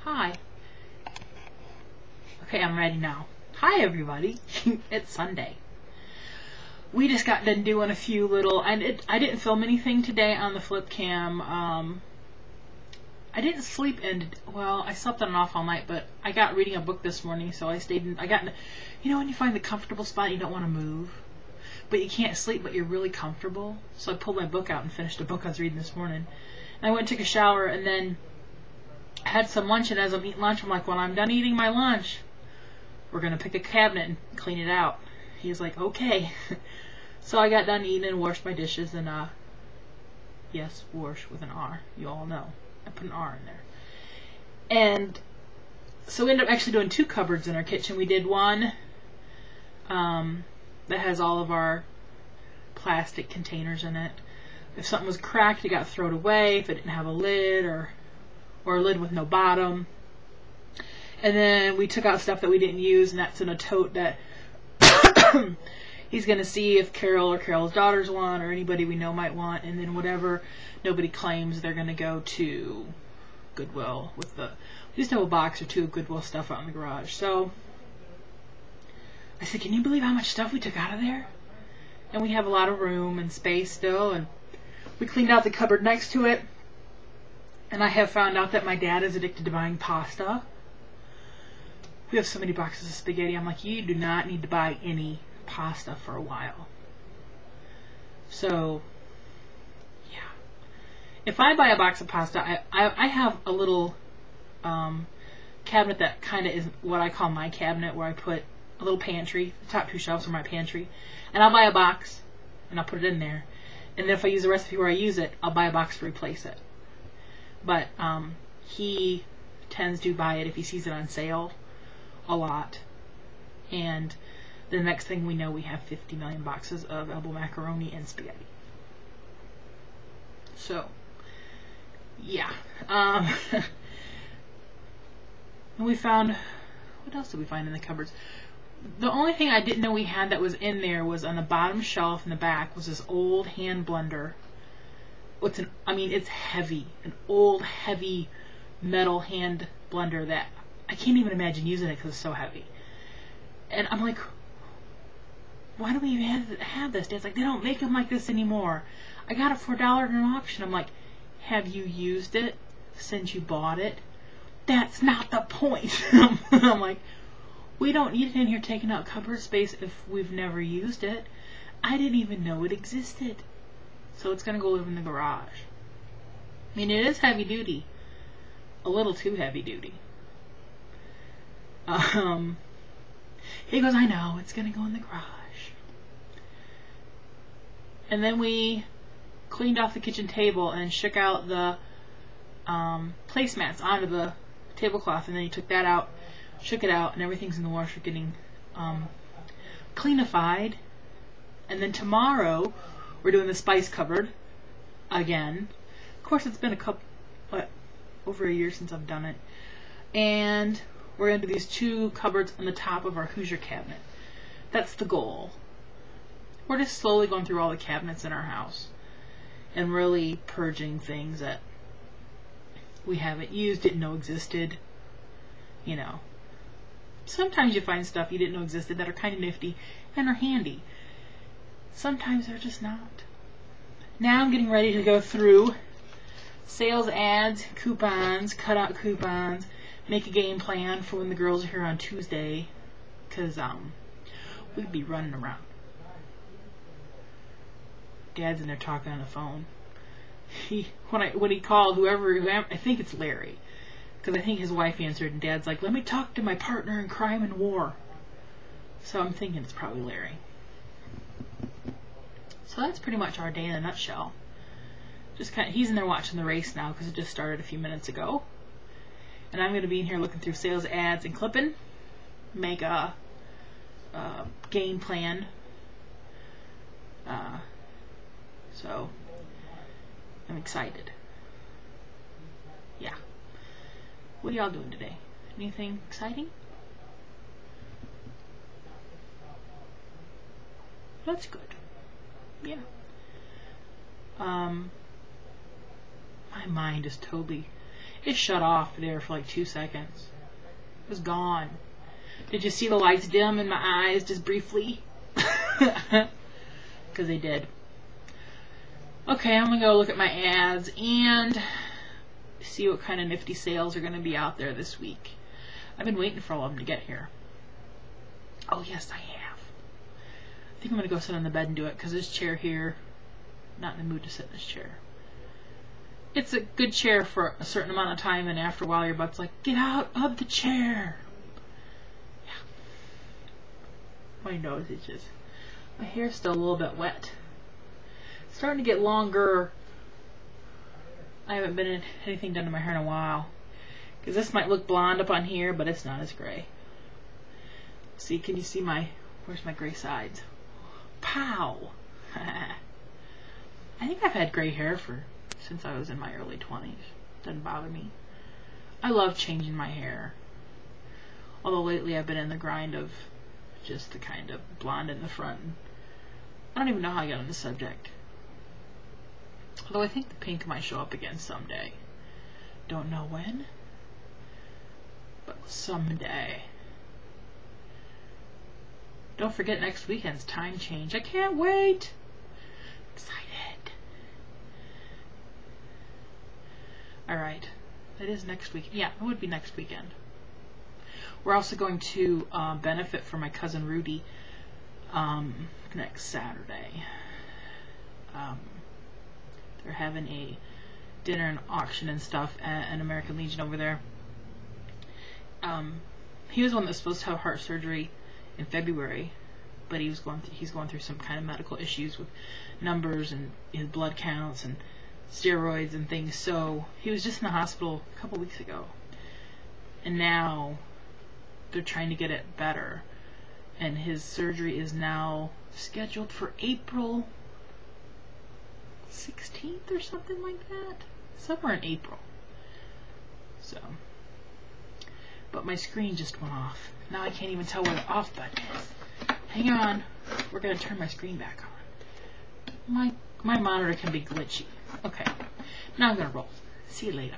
Hi. Okay, I'm ready now. Hi, everybody. It's Sunday. We just got done doing a few little... I didn't film anything today on the flip cam. I didn't sleep well, I slept on and off all night, but I got reading a book this morning, so I stayed in... You know when you find the comfortable spot you don't want to move? But you can't sleep, but you're really comfortable? So I pulled my book out and finished a book I was reading this morning. And I went and took a shower, and then I had some lunch, and as I'm eating lunch, I'm like, when I'm done eating my lunch, we're going to pick a cabinet and clean it out. He's like, okay. So I got done eating and washed my dishes, and yes, wash with an R. You all know. I put an R in there. And so we ended up actually doing two cupboards in our kitchen. We did one that has all of our plastic containers in it. If something was cracked, it got thrown away. If it didn't have a lid or a lid with no bottom. And then we took out stuff that we didn't use, and that's in a tote that he's going to see if Carol or Carol's daughters want, or anybody we know might want. And then whatever nobody claims, they're going to go to Goodwill with we used to have a box or two of Goodwill stuff out in the garage. So I said, can you believe how much stuff we took out of there? And we have a lot of room and space still, and we cleaned out the cupboard next to it. And I have found out that my dad is addicted to buying pasta. We have so many boxes of spaghetti. I'm like, you do not need to buy any pasta for a while. So, yeah. If I buy a box of pasta, I have a little cabinet that kind of is what I call my cabinet, where I put a little pantry. The top two shelves are my pantry. And I'll buy a box, and I'll put it in there. And then if I use a recipe where I use it, I'll buy a box to replace it. But he tends to buy it if he sees it on sale a lot. And the next thing we know, we have 50 million boxes of elbow macaroni and spaghetti. So, yeah. We found... What else did we find in the cupboards? The only thing I didn't know we had that was in there was on the bottom shelf in the back was this old hand blender. It's heavy. An old, heavy metal hand blender that I can't even imagine using it because it's so heavy. And I'm like, why do we even have this? Dad's like, they don't make them like this anymore. I got it for $1 at an auction. I'm like, have you used it since you bought it? That's not the point. I'm like, we don't need it in here taking out cupboard space if we've never used it. I didn't even know it existed. So it's going to go live in the garage. I mean, it is heavy duty. A little too heavy duty. He goes, I know, it's going to go in the garage. And then we cleaned off the kitchen table and shook out the placemats onto the tablecloth. And then he took that out, shook it out, and everything's in the washer getting cleanified. And then tomorrow we're doing the spice cupboard again. Of course, it's been over a year since I've done it. And we're going to do these two cupboards on the top of our Hoosier cabinet. That's the goal. We're just slowly going through all the cabinets in our house and really purging things that we haven't used, didn't know existed. You know, sometimes you find stuff you didn't know existed that are kind of nifty and are handy. Sometimes they're just not. Now I'm getting ready to go through sales ads, coupons, cut out coupons, make a game plan for when the girls are here on Tuesday, because we'd be running around. Dad's in there talking on the phone. When he called whoever, I think it's Larry, because I think his wife answered, and Dad's like, let me talk to my partner in crime and war. So I'm thinking it's probably Larry. So that's pretty much our day in a nutshell. He's in there watching the race now because it just started a few minutes ago. And I'm going to be in here looking through sales ads and clipping. Make a game plan. So I'm excited. Yeah. What are y'all doing today? Anything exciting? That's good. Yeah. My mind is totally It shut off there for like 2 seconds. It was gone. Did you see the lights dim in my eyes just briefly? Because they did. Okay, I'm going to go look at my ads and see what kind of nifty sales are going to be out there this week. I've been waiting for all of them to get here. Oh, yes, I have. I think I'm going to go sit on the bed and do it because this chair here, not in the mood to sit in this chair. It's a good chair for a certain amount of time, and after a while your butt's like, get out of the chair. Yeah. My nose is just, my hair's still a little bit wet. It's starting to get longer. I haven't been in anything done to my hair in a while. Because this might look blonde up on here, but it's not as gray. See, can you see my, where's my gray sides? Pow! I think I've had gray hair since I was in my early 20s. Doesn't bother me. I love changing my hair. Although lately I've been in the grind of just the kind of blonde in the front. I don't even know how I got on this subject. Although I think the pink might show up again someday. Don't know when, but someday. Don't forget next weekend's time change. I can't wait. I'm excited. Alright. It is next week. Yeah, it would be next weekend. We're also going to benefit from my cousin Rudy next Saturday. They're having a dinner and auction and stuff at an American Legion over there. He was the one that was supposed to have heart surgery in February, but he's going through some kind of medical issues with numbers and his blood counts and steroids and things. So he was just in the hospital a couple weeks ago, and now they're trying to get it better, and his surgery is now scheduled for April 16th or something like that, somewhere in April. So, but my screen just went off. Now I can't even tell where the off button is. Hang on, we're gonna turn my screen back on. My monitor can be glitchy. Okay, now I'm gonna roll. See you later.